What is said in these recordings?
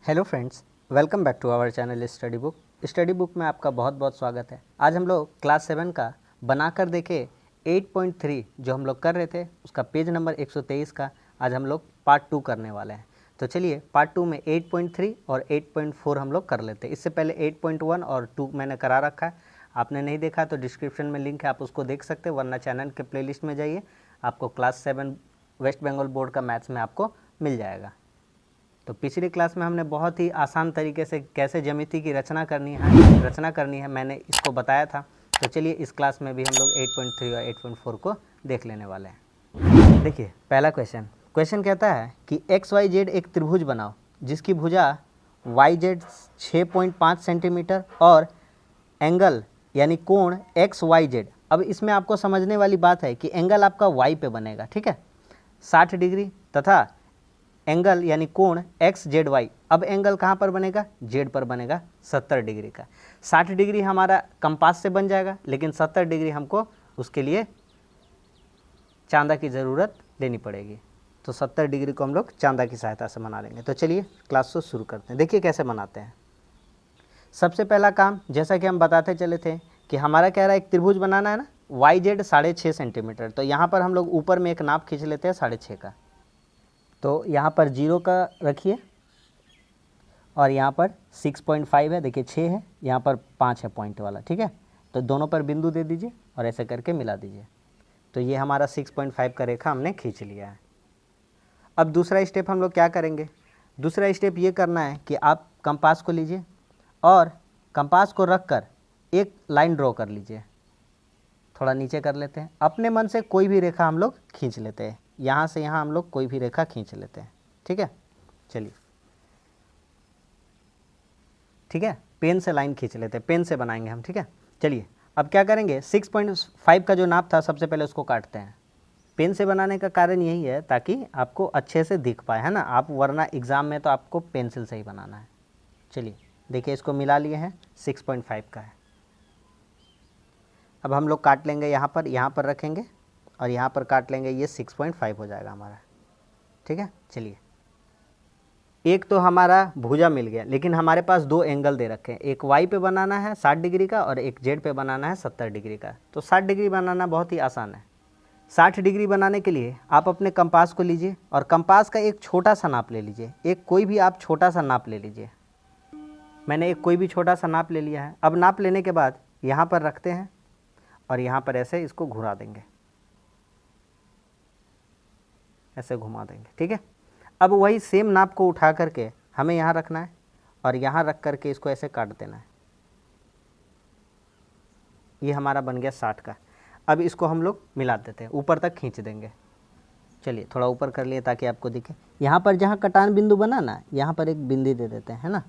Hello friends, welcome back to our channel study book में आपका बहुत बहुत स्वागत है। आज हम लोग क्लास 7 का बनाकर देखे 8.3 जो हम लोग कर रहे थे उसका पेज नंबर 123 का आज हम लोग पार्ट 2 करने वाले हैं। तो चलिए पार्ट 2 में 8.3 और 8.4 हम लोग कर लेते हैं। इससे पहले 8.1 और 2 मैंने करा रखा है, आपने नहीं देखा तो डिस्क्रिप्शन में लिंक है, आप उसको देख सकते हैं, वरना चैनल के प्लेलिस्ट में जाइए, आपको क्लास 7 वेस्ट बंगाल बोर्ड का मैथ्स में आपको मिल जाएगा। तो पिछली क्लास में हमने बहुत ही आसान तरीके से कैसे ज्यामिति की रचना करनी है मैंने इसको बताया था। तो चलिए इस क्लास में भी हम लोग 8.3 और 8.4 को देख लेने वाले हैं। देखिए पहला क्वेश्चन कहता है कि XYZ एक त्रिभुज बनाओ जिसकी भुजा YZ 6.5 सेंटीमीटर और एंगल यानी कोण XYZ। अब इसमें आपको समझने वाली बात है कि एंगल आपका Y पे बनेगा, ठीक है, 60 डिग्री, तथा एंगल यानी कोण XZY। अब एंगल कहाँ पर बनेगा? Z पर बनेगा 70 डिग्री का। 60 डिग्री हमारा कंपास से बन जाएगा, लेकिन 70 डिग्री हमको उसके लिए चांदा की ज़रूरत लेनी पड़ेगी। तो 70 डिग्री को हम लोग चांदा की सहायता से बना लेंगे। तो चलिए क्लास को शुरू करते हैं। देखिए कैसे बनाते हैं। सबसे पहला काम, जैसा कि हम बताते चले थे कि हमारा कह रहा है एक त्रिभुज बनाना है ना, YZ 6.5 सेंटीमीटर। तो यहाँ पर हम लोग ऊपर में एक नाप खींच लेते हैं 6.5 का। तो यहाँ पर 0 का रखिए और यहाँ पर 6.5 है, देखिए 6 है, यहाँ पर 5 है पॉइंट वाला, ठीक है। तो दोनों पर बिंदु दे दीजिए और ऐसे करके मिला दीजिए। तो ये हमारा 6.5 का रेखा हमने खींच लिया है। अब दूसरा स्टेप हम लोग क्या करेंगे? दूसरा स्टेप ये करना है कि आप कंपास को लीजिए और कंपास को रख कर एक लाइन ड्रॉ कर लीजिए। थोड़ा नीचे कर लेते हैं, अपने मन से कोई भी रेखा हम लोग खींच लेते हैं। यहाँ से यहाँ हम लोग कोई भी रेखा खींच लेते हैं, ठीक है। चलिए ठीक है, पेन से लाइन खींच लेते हैं, पेन से बनाएंगे हम, ठीक है। चलिए अब क्या करेंगे, 6.5 का जो नाप था सबसे पहले उसको काटते हैं। पेन से बनाने का कारण यही है ताकि आपको अच्छे से दिख पाए, है ना, आप वरना एग्ज़ाम में तो आपको पेंसिल से ही बनाना है। चलिए देखिए इसको मिला लिए हैं, 6.5 का है। अब हम लोग काट लेंगे, यहाँ पर रखेंगे और यहाँ पर काट लेंगे, ये 6.5 हो जाएगा हमारा, ठीक है। चलिए एक तो हमारा भुजा मिल गया, लेकिन हमारे पास दो एंगल दे रखे हैं, एक Y पे बनाना है 60 डिग्री का और एक Z पे बनाना है 70 डिग्री का। तो 60 डिग्री बनाना बहुत ही आसान है। 60 डिग्री बनाने के लिए आप अपने कंपास को लीजिए और कंपास का एक छोटा सा नाप ले लीजिए। एक कोई भी आप छोटा सा नाप ले लीजिए। मैंने एक कोई भी छोटा सा नाप ले लिया है। अब नाप लेने के बाद यहाँ पर रखते हैं और यहाँ पर ऐसे इसको घुरा देंगे, ऐसे घुमा देंगे, ठीक है। अब वही सेम नाप को उठा करके हमें यहाँ रखना है और यहाँ रख करके इसको ऐसे काट देना है। ये हमारा बन गया 60 का। अब इसको हम लोग मिला देते हैं, ऊपर तक खींच देंगे। चलिए थोड़ा ऊपर कर लिए ताकि आपको दिखे। यहाँ पर जहाँ कटान बिंदु बना ना, यहाँ पर एक बिंदी दे देते हैं, है ना।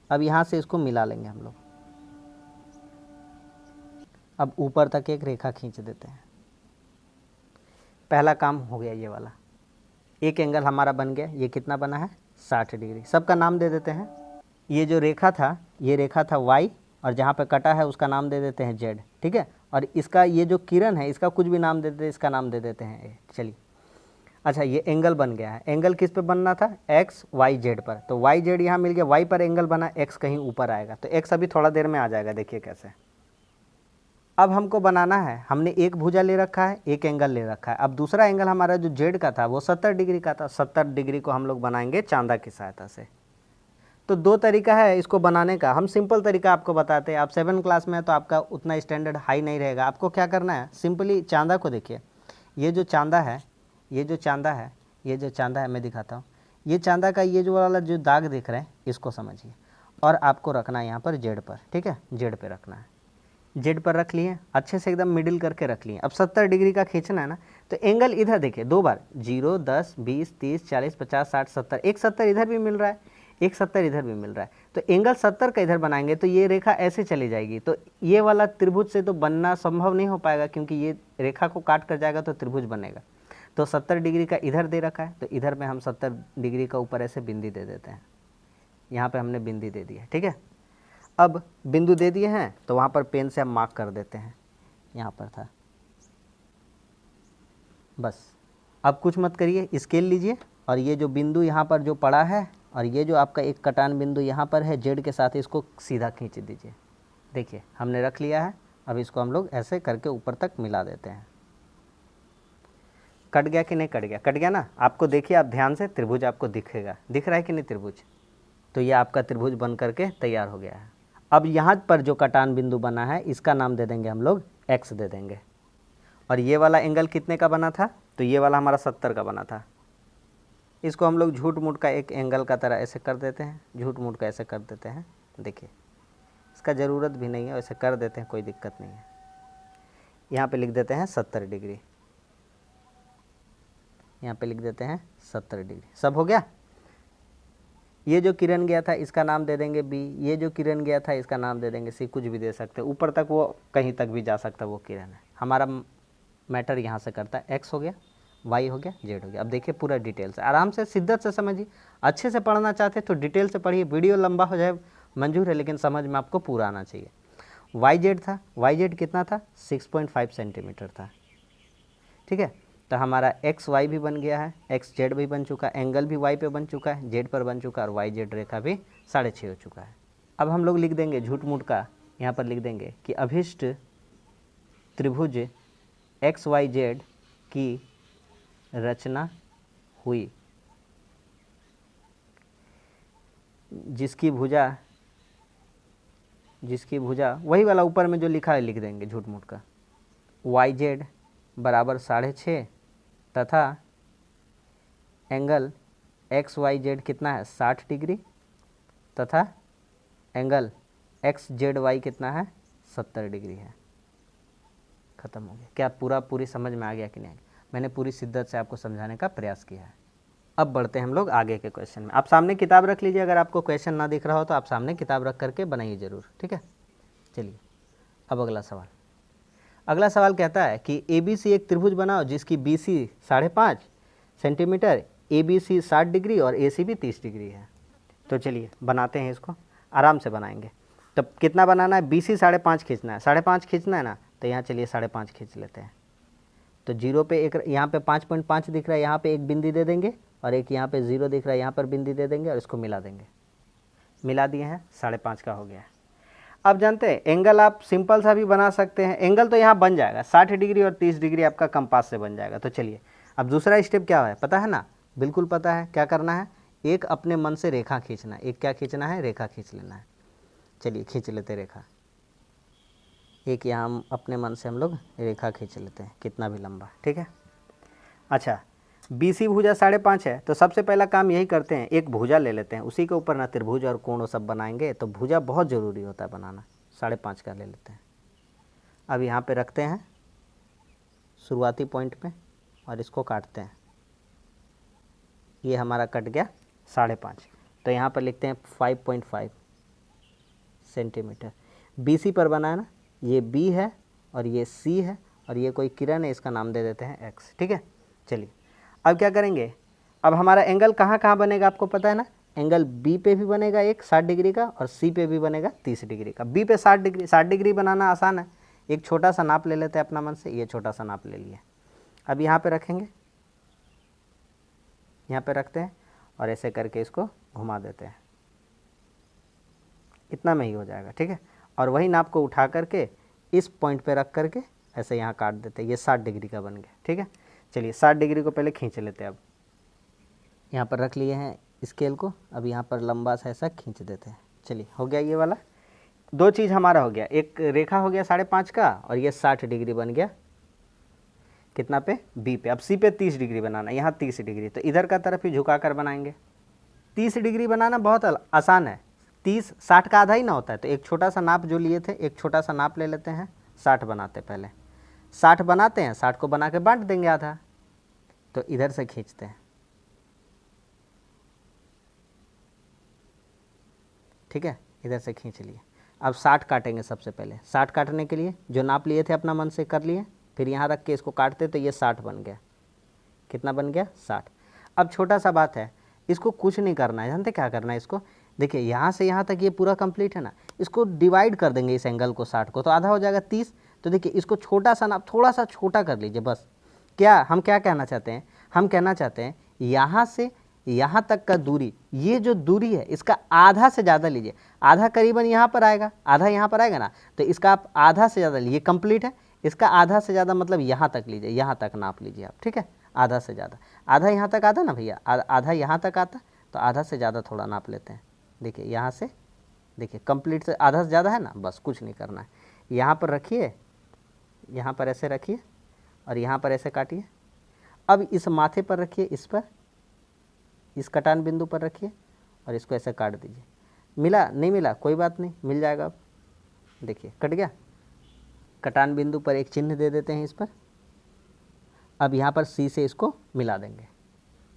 अब यहाँ से इसको मिला लेंगे हम लोग। अब ऊपर तक एक रेखा खींच देते हैं। पहला काम हो गया ये वाला। एक एंगल हमारा बन गया। ये कितना बना है? 60 डिग्री। सबका नाम दे देते हैं। ये जो रेखा था, ये रेखा था Y और जहाँ पे कटा है उसका नाम दे देते हैं Z, ठीक है। और इसका ये जो किरण है इसका कुछ भी नाम दे देते हैं, इसका नाम दे देते हैं A। चलिए अच्छा, ये एंगल बन गया है। एंगल किस पे बनना था? XYZ पर। तो YZ यहाँ मिल गया, Y पर एंगल बना, X कहीं ऊपर आएगा। तो X अभी थोड़ा देर में आ जाएगा, देखिए कैसे। अब हमको बनाना है, हमने एक भुजा ले रखा है, एक एंगल ले रखा है। अब दूसरा एंगल हमारा जो Z का था वो 70 डिग्री का था। 70 डिग्री को हम लोग बनाएंगे चांदा की सहायता से। तो दो तरीका है इसको बनाने का। हम सिंपल तरीका आपको बताते हैं। आप 7 क्लास में है तो आपका उतना स्टैंडर्ड हाई नहीं रहेगा। आपको क्या करना है, सिंपली चांदा को देखिए। ये जो चांदा है, ये जो चांदा है, ये जो चांदा है, मैं दिखाता हूँ। ये चांदा का ये जो वाला जो दाग दिख रहा है इसको समझिए और आपको रखना है यहाँ पर Z पर, ठीक है। Z पे रखना है, Z पर रख लिए, अच्छे से एकदम मिडिल करके रख लिए। अब 70 डिग्री का खींचना है ना, तो एंगल इधर देखिए दो बार, 0, 10, 20, 30, 40, 50, 60, 70। एक 70 इधर भी मिल रहा है, एक 70 इधर भी मिल रहा है। तो एंगल 70 का इधर बनाएंगे तो ये रेखा ऐसे चली जाएगी। तो ये वाला त्रिभुज से तो बनना संभव नहीं हो पाएगा, क्योंकि ये रेखा को काट कर जाएगा तो त्रिभुज बनेगा। तो 70 डिग्री का इधर दे रखा है, तो इधर में हम 70 डिग्री का ऊपर ऐसे बिंदी दे देते हैं। यहाँ पर हमने बिंदी दे दी है, ठीक है। अब बिंदु दे दिए हैं तो वहाँ पर पेन से हम मार्क कर देते हैं, यहाँ पर था, बस। अब कुछ मत करिए, स्केल लीजिए और ये जो बिंदु यहाँ पर जो पड़ा है और ये जो आपका एक कटान बिंदु यहाँ पर है जेड के साथ, इसको सीधा खींच दीजिए। देखिए हमने रख लिया है। अब इसको हम लोग ऐसे करके ऊपर तक मिला देते हैं। कट गया कि नहीं कट गया? कट गया ना। आपको देखिए, आप ध्यान से, त्रिभुज आपको दिखेगा, दिख रहा है कि नहीं त्रिभुज? तो ये आपका त्रिभुज बन करके तैयार हो गया है। अब यहाँ पर जो कटान बिंदु बना है इसका नाम दे देंगे हम लोग x दे देंगे। और ये वाला एंगल कितने का बना था? तो ये वाला हमारा 70 का बना था। इसको हम लोग झूठ मूठ का एक एंगल का तरह ऐसे कर देते हैं, झूठ मूठ का ऐसे कर देते हैं। देखिए इसका ज़रूरत भी नहीं है, वैसे कर देते हैं, कोई दिक्कत नहीं है। यहाँ पे लिख देते हैं 70 डिग्री, यहाँ पे लिख देते हैं 70 डिग्री। सब हो गया। ये जो किरण गया था इसका नाम दे देंगे b, ये जो किरण गया था इसका नाम दे देंगे c, कुछ भी दे सकते हैं। ऊपर तक वो कहीं तक भी जा सकता है, वो किरण है। हमारा मैटर यहाँ से करता है, x हो गया, y हो गया, z हो गया। अब देखिए पूरा डिटेल से, आराम से, शिद्दत से समझिए। अच्छे से पढ़ना चाहते हैं तो डिटेल से पढ़िए, वीडियो लंबा हो जाए मंजूर है, लेकिन समझ में आपको पूरा आना चाहिए। YZ था, YZ कितना था? 6.5 सेंटीमीटर था। ठीक है, तो हमारा एक्स वाई भी बन गया है, एक्स जेड भी बन चुका है, एंगल भी वाई पे बन चुका है, जेड पर बन चुका है, और वाई जेड रेखा भी 6.5 हो चुका है। अब हम लोग लिख देंगे झूठ मूठ का, यहाँ पर लिख देंगे कि अभिष्ट त्रिभुज एक्स वाई जेड की रचना हुई, जिसकी भुजा वही वाला ऊपर में जो लिखा है लिख देंगे झूठ मूठ का। वाई जेड बराबर 6.5 तथा एंगल एक्स वाई जेड कितना है? 60 डिग्री, तथा एंगल एक्स जेड वाई कितना है? 70 डिग्री है। ख़त्म हो गया। क्या पूरी समझ में आ गया कि नहीं? मैंने पूरी शिद्दत से आपको समझाने का प्रयास किया है। अब बढ़ते हैं हम लोग आगे के क्वेश्चन में। आप सामने किताब रख लीजिए, अगर आपको क्वेश्चन ना दिख रहा हो तो आप सामने किताब रख करके बनाइए ज़रूर। ठीक है, चलिए अब अगला सवाल। अगला सवाल कहता है कि ABC एक त्रिभुज बनाओ जिसकी BC 5.5 सेंटीमीटर, ABC 60 डिग्री और AC भी 30 डिग्री है। तो चलिए बनाते हैं, इसको आराम से बनाएंगे। तो कितना बनाना है? BC 5.5 खींचना है, 5.5 खींचना है ना, तो यहाँ चलिए 5.5 खींच लेते हैं। तो जीरो पे एक, यहाँ पे 5.5 दिख रहा है, यहाँ पे एक बिंदी दे देंगे, और एक यहाँ पे 0 दिख रहा है, यहाँ पर बिंदी दे देंगे, और इसको मिला देंगे। मिला दिए हैं, 5.5 का हो गया है। अब जानते हैं एंगल आप सिंपल सा भी बना सकते हैं। एंगल तो यहाँ बन जाएगा 60 डिग्री और 30 डिग्री आपका कंपास से बन जाएगा। तो चलिए अब दूसरा स्टेप क्या है पता है ना? बिल्कुल पता है। क्या करना है? एक अपने मन से रेखा खींचना है। एक क्या खींचना है? रेखा खींच लेना है। चलिए खींच लेते रेखा। एक यहाँ हम अपने मन से हम लोग रेखा खींच लेते हैं, कितना भी लंबा। ठीक है, अच्छा BC भुजा 5.5 है, तो सबसे पहला काम यही करते हैं, एक भुजा ले लेते हैं, उसी के ऊपर ना त्रिभुज और कोण सब बनाएंगे। तो भुजा बहुत ज़रूरी होता है बनाना। 5.5 का ले लेते हैं। अब यहाँ पे रखते हैं शुरुआती पॉइंट पे, और इसको काटते हैं। ये हमारा कट गया 5.5। तो यहाँ पर लिखते हैं 5.5 सेंटीमीटर। BC पर बना है ना, ये B है और ये C है, और ये कोई किरण है, इसका नाम दे देते हैं X। ठीक है, चलिए अब क्या करेंगे? अब हमारा एंगल कहाँ कहाँ बनेगा आपको पता है ना? एंगल B पे भी बनेगा एक 60 डिग्री का, और C पे भी बनेगा 30 डिग्री का। B पे 60 डिग्री बनाना आसान है। एक छोटा सा नाप ले लेते हैं अपना मन से, ये छोटा सा नाप ले लिए। अब यहाँ पे रखेंगे, यहाँ पे रखते हैं, और ऐसे करके इसको घुमा देते हैं। इतना में ही हो जाएगा। ठीक है, और वही नाप को उठा करके इस पॉइंट पे रख करके ऐसे यहाँ काट देते हैं। ये 60 डिग्री का बन गया। ठीक है, चलिए 60 डिग्री को पहले खींच लेते हैं। अब यहाँ पर रख लिए हैं स्केल को, अब यहाँ पर लंबा सा ऐसा खींच देते हैं। चलिए हो गया ये वाला। दो चीज़ हमारा हो गया, एक रेखा हो गया 5.5 का, और ये 60 डिग्री बन गया कितना पे? B पे। अब C पे 30 डिग्री बनाना, यहाँ 30 डिग्री, तो इधर का तरफ ही झुका कर बनाएंगे। 30 डिग्री बनाना बहुत आसान है। 30 60 का आधा ही ना होता है। तो एक छोटा सा नाप जो लिए थे, एक छोटा सा नाप ले लेते हैं। 60 बनाते पहले, 60 बनाते हैं, 60 को बना के बांट देंगे आधा। तो इधर से खींचते हैं। ठीक है, इधर से खींच लिए। अब 60 काटेंगे सबसे पहले। 60 काटने के लिए जो नाप लिए थे अपना मन से कर लिए, फिर यहाँ रख के इसको काटते तो ये 60 बन गया। कितना बन गया? 60। अब छोटा सा बात है, इसको कुछ नहीं करना है। जानते क्या करना है इसको? देखिए यहाँ से यहाँ तक ये पूरा कंप्लीट है ना, इसको डिवाइड कर देंगे इस एंगल को 60 को, तो आधा हो जाएगा 30। तो देखिए इसको छोटा सा नाप थोड़ा सा छोटा कर लीजिए बस। क्या हम क्या कहना चाहते हैं? हम कहना चाहते हैं यहाँ से यहाँ तक का दूरी, ये जो दूरी है इसका आधा से ज़्यादा लीजिए। आधा करीबन यहाँ पर आएगा, आधा यहाँ पर आएगा ना, तो इसका आप आधा से ज़्यादा लीजिए, कंप्लीट है। इसका आधा से ज़्यादा मतलब यहाँ तक लीजिए, यहाँ तक नाप लीजिए आप, ठीक है। आधा से ज़्यादा, आधा यहाँ तक आता ना भैया, आधा यहाँ तक आता, तो आधा से ज़्यादा थोड़ा नाप लेते हैं। देखिए यहाँ से, देखिए कंप्लीट से आधा से ज़्यादा है ना, बस कुछ नहीं करना है। यहाँ पर रखिए, यहाँ पर ऐसे रखिए और यहाँ पर ऐसे काटिए। अब इस माथे पर रखिए, इस पर, इस कटान बिंदु पर रखिए और इसको ऐसे काट दीजिए। मिला नहीं मिला कोई बात नहीं, मिल जाएगा। अब देखिए कट गया। कटान बिंदु पर एक चिन्ह दे देते हैं इस पर। अब यहाँ पर सी से इसको मिला देंगे,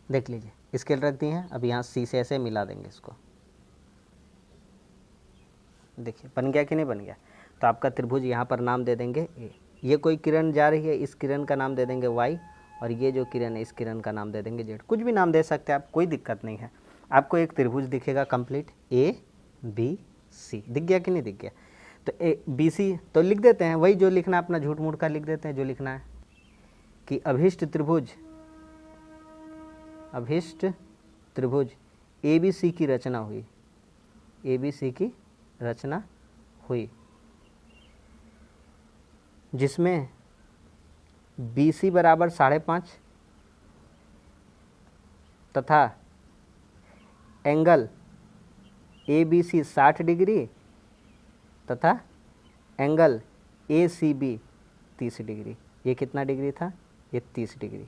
देख लीजिए स्केल रख दिए हैं। अब यहाँ सी से ऐसे मिला देंगे इसको, देखिए बन गया कि नहीं बन गया। तो आपका त्रिभुज यहाँ पर नाम दे देंगे ए। ये कोई किरण जा रही है, इस किरण का नाम दे देंगे वाई, और ये जो किरण है इस किरण का नाम दे देंगे जेड। कुछ भी नाम दे सकते हैं आप, कोई दिक्कत नहीं है। आपको एक त्रिभुज दिखेगा कंप्लीट, ए बी सी। दिख गया कि नहीं दिख गया। तो ए बी सी तो लिख देते हैं, वही जो लिखना अपना झूठ मूठ का लिख देते हैं जो लिखना है, कि अभिष्ट त्रिभुज ए बी सी की रचना हुई, ए बी सी की रचना हुई, जिसमें बी सी बराबर 5.5 तथा angle A B C 60 degree तथा angle A C B 30 degree. ये कितना डिग्री था, ये 30 डिग्री।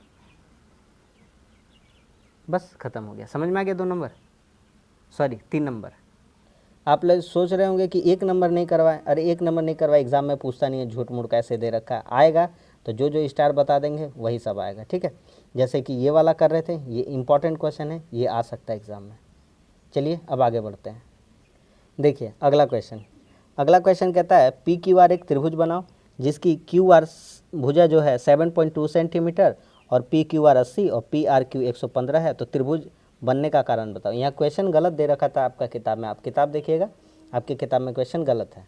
बस ख़त्म हो गया। समझ में आ गया 2 नंबर, सॉरी 3 नंबर। आप लोग सोच रहे होंगे कि 1 नंबर नहीं करवाए। अरे 1 नंबर नहीं करवाए, एग्जाम में पूछता नहीं है, झूठ मूठ कैसे दे रखा है। आएगा तो जो जो स्टार बता देंगे वही सब आएगा, ठीक है। जैसे कि ये वाला कर रहे थे, ये इंपॉर्टेंट क्वेश्चन है, ये आ सकता है एग्ज़ाम में। चलिए अब आगे बढ़ते हैं। देखिए अगला क्वेश्चन कहता है पी क्यू आर एक त्रिभुज बनाओ जिसकी क्यू आर भुजा जो है 7.2 सेंटीमीटर और पी क्यू आर 80 और पी आर क्यू 115 है। तो त्रिभुज बनने का कारण बताओ। यहाँ क्वेश्चन गलत दे रखा था आपका किताब में, आप किताब देखिएगा, आपकी किताब में क्वेश्चन गलत है।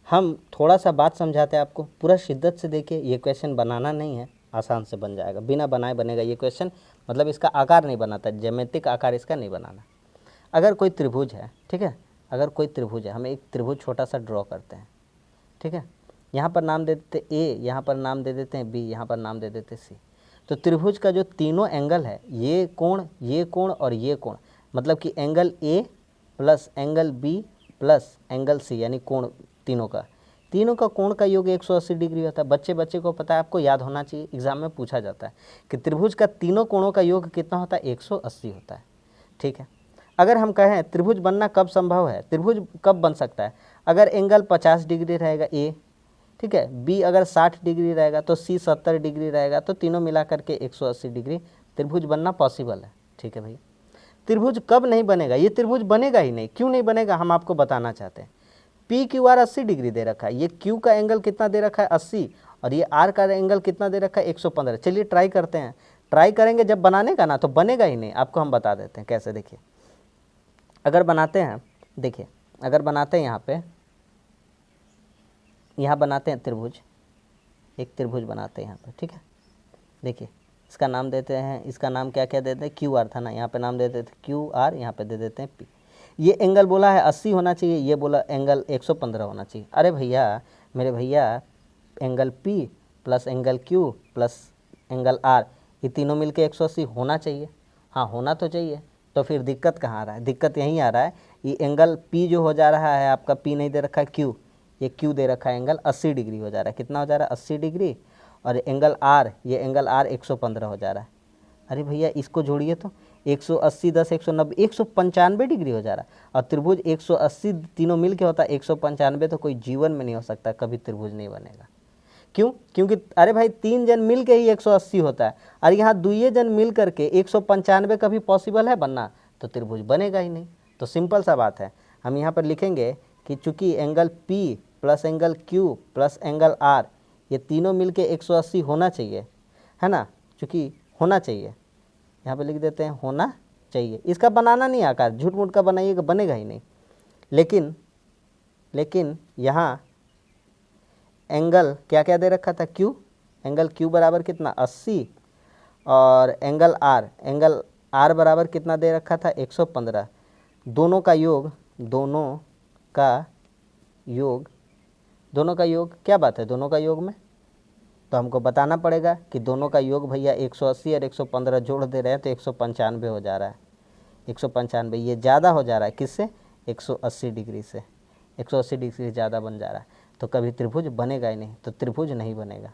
हम थोड़ा सा बात समझाते हैं आपको, पूरा शिद्दत से देखिए। ये क्वेश्चन बनाना नहीं है, आसान से बन जाएगा, बिना बनाए बनेगा ये क्वेश्चन। मतलब इसका आकार नहीं बनाता, ज्यामितिक आकार इसका नहीं बनाना। अगर कोई त्रिभुज है, ठीक है, अगर कोई त्रिभुज है, हम एक त्रिभुज छोटा सा ड्रॉ करते हैं, ठीक है। यहाँ पर नाम दे देते ए, यहाँ पर नाम दे देते हैं बी, यहाँ पर नाम दे देते सी। तो त्रिभुज का जो तीनों एंगल है, ये कोण और ये कोण, मतलब कि angle A plus angle B plus angle C, यानी कोण तीनों का कोण का योग 180 डिग्री होता है। बच्चे को पता है, आपको याद होना चाहिए, एग्जाम में पूछा जाता है कि त्रिभुज का तीनों कोणों का योग कितना होता है, 180 होता है, ठीक है। अगर हम कहें त्रिभुज बनना कब संभव है, त्रिभुज कब बन सकता है, अगर एंगल 50 डिग्री रहेगा ए, ठीक है, बी अगर 60 डिग्री रहेगा तो सी 70 डिग्री रहेगा, तो तीनों मिला करके 180 डिग्री त्रिभुज बनना पॉसिबल है, ठीक है भैया। त्रिभुज कब नहीं बनेगा, ये त्रिभुज बनेगा ही नहीं। क्यों नहीं बनेगा, हम आपको बताना चाहते हैं। पी क्यू आर 80 डिग्री दे रखा है, ये क्यू का एंगल कितना दे रखा है 80, और ये आर का एंगल कितना दे रखा है 115। चलिए ट्राई करते हैं, ट्राई करेंगे जब बनाने का ना, तो बनेगा ही नहीं। आपको हम बता देते हैं कैसे। देखिए अगर बनाते हैं, देखिए अगर बनाते हैं यहाँ बनाते हैं त्रिभुज, एक त्रिभुज बनाते हैं यहाँ पर, ठीक है। देखिए इसका नाम देते हैं, इसका नाम क्या क्या देते हैं, क्यू आर था ना, यहाँ पे नाम दे देते हैं क्यू आर, यहाँ पे दे देते हैं पी। ये एंगल बोला है 80 होना चाहिए, ये बोला एंगल 115 होना चाहिए। अरे भैया, मेरे भैया, angle P plus angle Q plus angle R, ये तीनों मिलके 180 होना चाहिए। हाँ होना तो चाहिए। तो फिर दिक्कत कहाँ आ रहा है, दिक्कत यहीं आ रहा है, ये एंगल पी जो हो जा रहा है आपका, पी नहीं दे रखा है क्यू, ये क्यू दे रखा है, एंगल 80 डिग्री हो जा रहा है। कितना हो जा रहा है, 80 डिग्री। और एंगल आर, ये एंगल आर 115 हो जा रहा है। अरे भैया इसको जोड़िए तो 180 10 190 195 डिग्री हो जा रहा है। और त्रिभुज 180 तीनों मिल के होता है 195, तो कोई जीवन में नहीं हो सकता, कभी त्रिभुज नहीं बनेगा। क्यों, क्योंकि अरे भाई 3 जन मिल के ही 180 होता है, और यहाँ 2 जन मिल करके 195 कभी पॉसिबल है बनना, तो त्रिभुज बनेगा ही नहीं। तो सिंपल सा बात है, हम यहाँ पर लिखेंगे कि चूँकि angle P plus angle Q plus angle R, ये तीनों मिल के 180 होना चाहिए, है ना, चूँकि होना चाहिए, यहाँ पे लिख देते हैं होना चाहिए। इसका बनाना नहीं आकार, झूठ मूठ का बनाइएगा, बनेगा ही नहीं। लेकिन यहाँ एंगल क्या क्या दे रखा था, क्यू, एंगल क्यू बराबर कितना 80, और एंगल आर, एंगल r बराबर कितना दे रखा था 115, दोनों का योग, दोनों का योग क्या बात है, दोनों का योग में तो हमको बताना पड़ेगा कि दोनों का योग भैया 180 और 115 जोड़ दे रहे हैं तो 195 हो जा रहा है। 195 ये ज़्यादा हो जा रहा है किससे, 180 डिग्री से, 180 डिग्री से ज़्यादा बन जा रहा है, तो कभी त्रिभुज बनेगा ही नहीं, तो त्रिभुज नहीं बनेगा,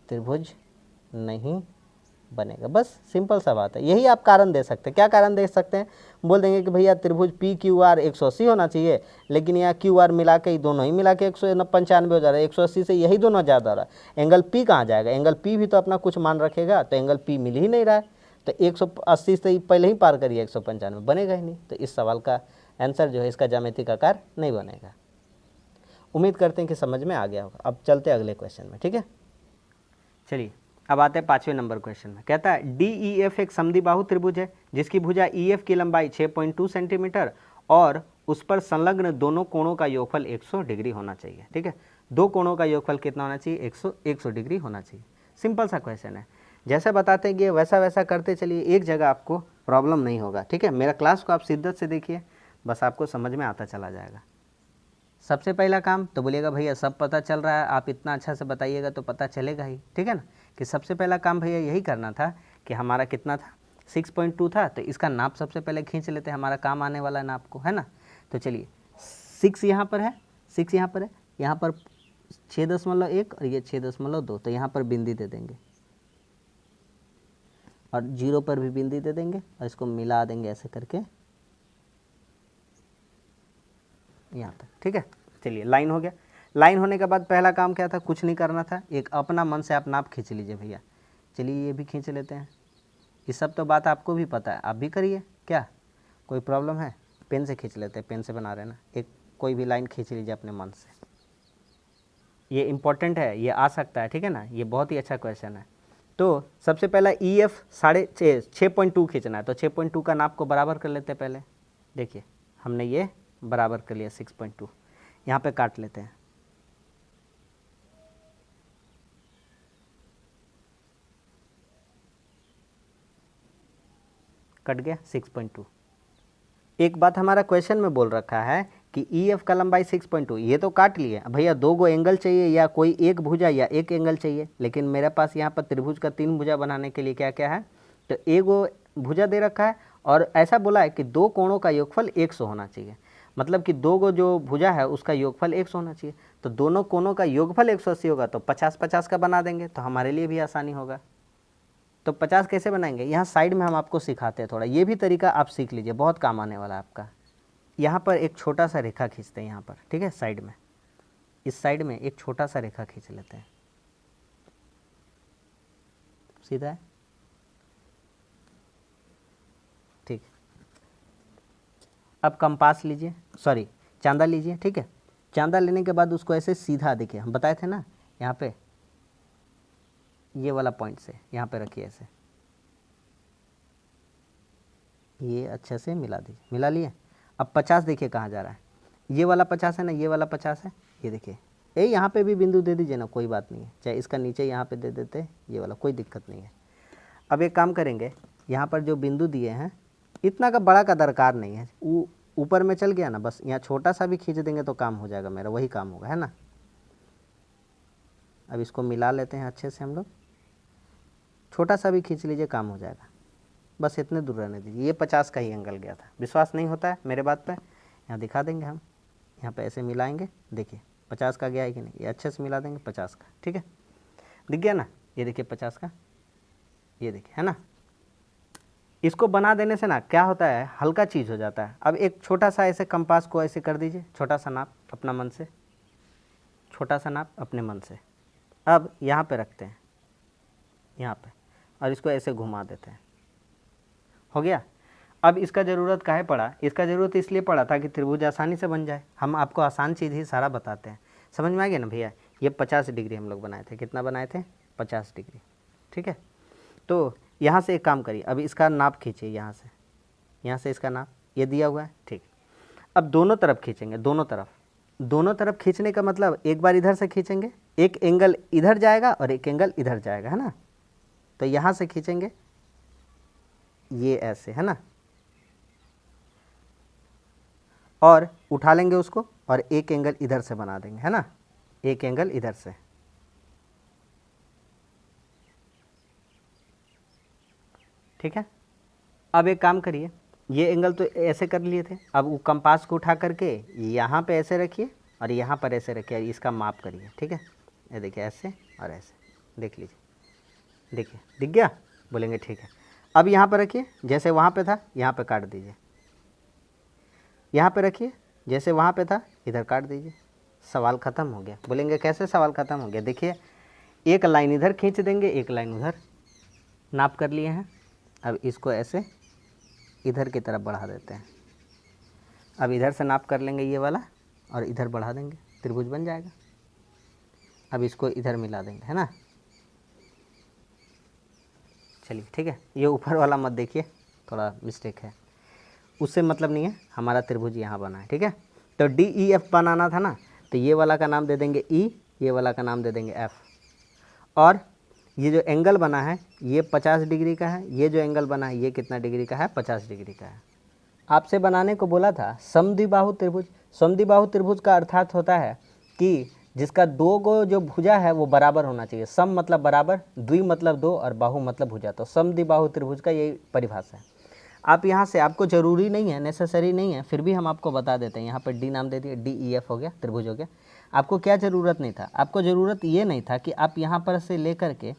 त्रिभुज नहीं बनेगा। बस सिंपल सा बात है। यही आप कारण दे सकते हैं। क्या कारण दे सकते हैं, बोल देंगे कि भैया त्रिभुज पी क्यू आर 180 होना चाहिए, लेकिन यहाँ क्यू आर मिला के ही दोनों ही मिला के 195 हो जा रहा है, 180 से यही दोनों ज़्यादा हो रहा है। एंगल पी कहाँ जाएगा, एंगल पी भी तो अपना कुछ मान रखेगा, तो एंगल पी मिल ही नहीं रहा है, तो 180 से पहले ही पार करिए 195, बनेगा ही नहीं। तो इस सवाल का आंसर जो है इसका ज्यामितिक आकार नहीं बनेगा। उम्मीद करते हैं कि समझ में आ गया होगा। अब चलते अगले क्वेश्चन में, ठीक है। चलिए अब आते हैं 5वें नंबर क्वेश्चन में। कहता है DEF एक समद्विबाहु त्रिभुज है जिसकी भुजा EF की लंबाई 6.2 सेंटीमीटर और उस पर संलग्न दोनों कोणों का योगफल 100 डिग्री होना चाहिए, ठीक है। दो कोणों का योगफल कितना होना चाहिए, 100 डिग्री होना चाहिए। सिंपल सा क्वेश्चन है, जैसे बताते हैं कि वैसा वैसा करते चलिए, एक जगह आपको प्रॉब्लम नहीं होगा, ठीक है। मेरा क्लास को आप शिद्दत से देखिए, बस आपको समझ में आता चला जाएगा। सबसे पहला काम तो बोलिएगा भैया सब पता चल रहा है, आप इतना अच्छा से बताइएगा तो पता चलेगा ही, ठीक है ना, कि सबसे पहला काम भैया यही करना था कि हमारा कितना था 6.2 था, तो इसका नाप सबसे पहले खींच लेते हैं, हमारा काम आने वाला नाप को, है ना। तो चलिए 6 यहाँ पर है, 6 यहाँ पर है, यहाँ पर 6.1 और ये 6.2, तो यहाँ पर बिंदी दे देंगे और 0 पर भी बिंदी दे देंगे और इसको मिला देंगे ऐसे करके यहाँ तक, ठीक है। चलिए लाइन हो गया। लाइन होने के बाद पहला काम क्या था, कुछ नहीं करना था, एक अपना मन से आप नाप खींच लीजिए भैया। चलिए ये भी खींच लेते हैं, ये सब तो बात आपको भी पता है, आप भी करिए, क्या कोई प्रॉब्लम है। पेन से खींच लेते हैं, पेन से बना रहे ना, एक कोई भी लाइन खींच लीजिए अपने मन से, ये इम्पोर्टेंट है, ये आ सकता है, ठीक है ना, ये बहुत ही अच्छा क्वेश्चन है। तो सबसे पहला EF 6.2 खींचना है, तो 6.2 का नाप को बराबर कर लेते हैं पहले। देखिए हमने ये बराबर कर लिया 6.2, यहाँ पे काट लेते हैं, कट गया 6.2। एक बात हमारा क्वेश्चन में बोल रखा है कि EF का लंबाई 6.2, ये तो काट लिए भैया, 2 गो एंगल चाहिए या कोई एक भुजा या एक एंगल चाहिए, लेकिन मेरे पास यहाँ पर त्रिभुज का 3 भुजा बनाने के लिए क्या क्या है, तो एक गो भुजा दे रखा है और ऐसा बोला है कि 2 कोणों का योगफल 100 होना चाहिए, मतलब कि 2 गो जो भुजा है उसका योगफल 100 होना चाहिए। तो दोनों कोणों का योगफल 180 होगा, तो 50-50 का बना देंगे, तो हमारे लिए भी आसानी होगा। तो 50 कैसे बनाएंगे, यहाँ साइड में हम आपको सिखाते हैं थोड़ा, ये भी तरीका आप सीख लीजिए, बहुत काम आने वाला है आपका। यहाँ पर एक छोटा सा रेखा खींचते हैं यहाँ पर, ठीक है, साइड में, इस साइड में एक छोटा सा रेखा खींच लेते हैं, सीधा है, ठीक। अब कंपास लीजिए, सॉरी चांदा लीजिए, ठीक है। चांदा लेने के बाद उसको ऐसे सीधा, देखिए हम बताए थे ना, यहाँ पे ये वाला पॉइंट से यहाँ पे रखिए ऐसे, ये अच्छे से मिला दीजिए, मिला लिए। अब 50 देखिए कहाँ जा रहा है, ये वाला 50 है ना, ये वाला 50 है, ये देखिए, ये यहाँ पे भी बिंदु दे दीजिए ना, कोई बात नहीं है, चाहे इसका नीचे यहाँ पे दे देते ये वाला, कोई दिक्कत नहीं है। अब एक काम करेंगे, यहाँ पर जो बिंदु दिए हैं इतना का बड़ा का दरकार नहीं है, ऊपर में चल गया ना, बस यहाँ छोटा सा भी खींच देंगे तो काम हो जाएगा, मेरा वही काम होगा, है ना। अब इसको मिला लेते हैं अच्छे से हम लोग, छोटा सा भी खींच लीजिए काम हो जाएगा, बस इतने दूर रहने दीजिए। ये 50 का ही एंगल गया था, विश्वास नहीं होता है मेरे बात पे, यहाँ दिखा देंगे हम, यहाँ पे ऐसे मिलाएंगे, देखिए 50 का गया है कि नहीं, ये अच्छे से मिला देंगे 50 का, ठीक है, दिख गया ना, ये देखिए 50 का, ये देखिए, है ना। इसको बना देने से ना क्या होता है, हल्का चीज़ हो जाता है। अब एक छोटा सा ऐसे कंपास को ऐसे कर दीजिए, छोटा सा नाप अपना मन से, छोटा सा नाप अपने मन से। अब यहाँ पे रखते हैं, यहाँ पे, और इसको ऐसे घुमा देते हैं, हो गया। अब इसका ज़रूरत काहे पड़ा, इसका ज़रूरत इसलिए पड़ा था कि त्रिभुज आसानी से बन जाए, हम आपको आसान चीज़ ही सारा बताते हैं। समझ में आ गया ना भैया, ये 50 डिग्री हम लोग बनाए थे, कितना बनाए थे 50 डिग्री, ठीक है। तो यहाँ से एक काम करिए, अब इसका नाप खींचिए, यहाँ से इसका नाप ये दिया हुआ है, ठीक। अब दोनों तरफ खींचेंगे, दोनों तरफ खींचने का मतलब एक बार इधर से खींचेंगे, एक एंगल इधर जाएगा और एक एंगल इधर जाएगा, है ना। तो यहाँ से खींचेंगे, ये ऐसे, है ना, और उठा लेंगे उसको और एक एंगल इधर से बना देंगे, है ना, एक एंगल इधर से। ठीक है, अब एक काम करिए, ये एंगल तो ऐसे कर लिए थे, अब वो कंपास को उठा करके यहाँ पे ऐसे रखिए और यहाँ पर ऐसे रखिए, इसका माप करिए। ठीक है, ये देखिए ऐसे और ऐसे, देख लीजिए, देखिए दिख गया, बोलेंगे ठीक है। अब यहाँ पर रखिए, जैसे वहाँ पे था यहाँ पे काट दीजिए, यहाँ पे रखिए, जैसे वहाँ पे था इधर काट दीजिए, सवाल ख़त्म हो गया। बोलेंगे कैसे सवाल ख़त्म हो गया? देखिए, एक लाइन इधर खींच देंगे, एक लाइन उधर, नाप कर लिए हैं। अब इसको ऐसे इधर की तरफ बढ़ा देते हैं। अब इधर से नाप कर लेंगे ये वाला और इधर बढ़ा देंगे, त्रिभुज बन जाएगा। अब इसको इधर मिला देंगे, है ना। चलिए ठीक है, ये ऊपर वाला मत देखिए, थोड़ा मिस्टेक है, उससे मतलब नहीं है, हमारा त्रिभुज यहाँ बना है। ठीक है, तो DEF बनाना था ना, तो ये वाला का नाम दे देंगे E, ये वाला का नाम दे देंगे F। और ये जो एंगल बना है ये 50 डिग्री का है, ये जो एंगल बना है ये कितना डिग्री का है? 50 डिग्री का है। आपसे बनाने को बोला था समद्विबाहु त्रिभुज। समद्विबाहु त्रिभुज का अर्थात होता है कि जिसका दो गो जो भुजा है वो बराबर होना चाहिए। सम मतलब बराबर, द्वि मतलब दो और बाहु मतलब भुजा, तो समद्विबाहु त्रिभुज का यही परिभाषा है। आप यहाँ से, आपको ज़रूरी नहीं है, नेसेसरी नहीं है, फिर भी हम आपको बता देते हैं। यहाँ पर D नाम दे दिए, DEF हो गया, त्रिभुज हो गया। आपको क्या ज़रूरत नहीं था? आपको ज़रूरत ये नहीं था कि आप यहाँ पर से ले करके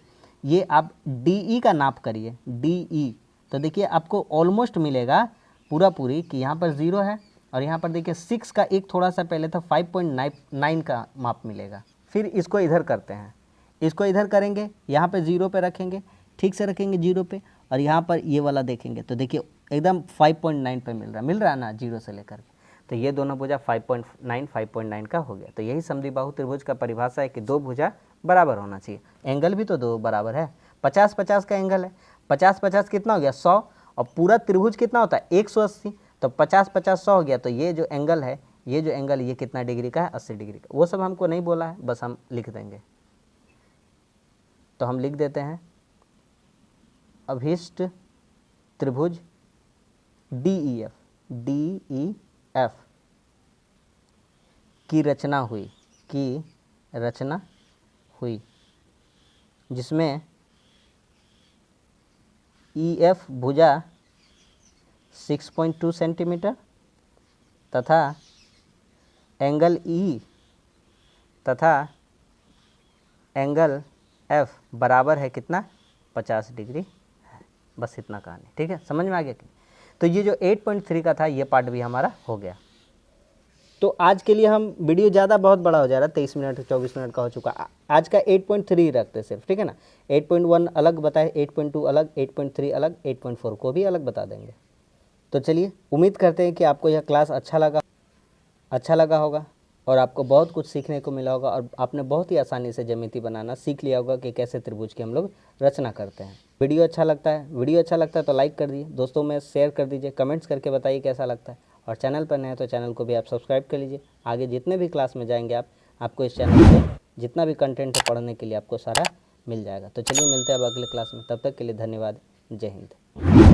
ये आप DE का नाप करिए, DE, तो देखिए आपको ऑलमोस्ट मिलेगा पूरा पूरी कि यहाँ पर 0 है और यहाँ पर देखिए 6 का एक थोड़ा सा पहले था 5.9 का माप मिलेगा। फिर इसको इधर करते हैं, इसको इधर करेंगे, यहाँ पे 0 पे रखेंगे, ठीक से रखेंगे 0 पे, और यहाँ पर ये वाला देखेंगे तो देखिए एकदम 5.9 पे मिल रहा है ना, 0 से लेकर। तो ये दोनों भुजा 5.9 का हो गया। तो यही समद्विबाहु त्रिभुज का परिभाषा है कि दो भुजा बराबर होना चाहिए। एंगल भी तो दो बराबर है, 50-50 का एंगल है, 50-50 कितना हो गया? 100, और पूरा त्रिभुज कितना होता है? 180, तो 50-50-100 हो गया। तो ये जो एंगल है, ये जो एंगल, ये कितना डिग्री का है? 80 डिग्री का। वो सब हमको नहीं बोला है, बस हम लिख देंगे। तो हम लिख देते हैं अभीष्ट त्रिभुज DEF की रचना हुई, जिसमें EF भुजा 6.2 सेंटीमीटर तथा एंगल E तथा एंगल F बराबर है कितना? 50 डिग्री है। बस इतना कहानी, ठीक है, समझ में आ गया कि? तो ये जो 8.3 का था ये पार्ट भी हमारा हो गया। तो आज के लिए हम वीडियो ज़्यादा बहुत बड़ा हो जा रहा है, 23 मिनट 24 मिनट का हो चुका। आज का 8.3 रखते सिर्फ, ठीक है ना। 8.1 अलग बताए, 8.2 अलग, 8.3 अलग, 8.4 को भी अलग बता देंगे। तो चलिए, उम्मीद करते हैं कि आपको यह क्लास अच्छा लगा होगा और आपको बहुत कुछ सीखने को मिला होगा और आपने बहुत ही आसानी से ज्यामिति बनाना सीख लिया होगा कि कैसे त्रिभुज की हम लोग रचना करते हैं। वीडियो अच्छा लगता है तो लाइक कर दीजिए, दोस्तों में शेयर कर दीजिए, कमेंट्स करके बताइए कैसा लगता है, और चैनल पर नए हैं तो चैनल को भी आप सब्सक्राइब कर लीजिए। आगे जितने भी क्लास में जाएंगे आपको इस चैनल पर जितना भी कंटेंट है पढ़ने के लिए आपको सारा मिल जाएगा। तो चलिए मिलते हैं अब अगले क्लास में, तब तक के लिए धन्यवाद, जय हिंद।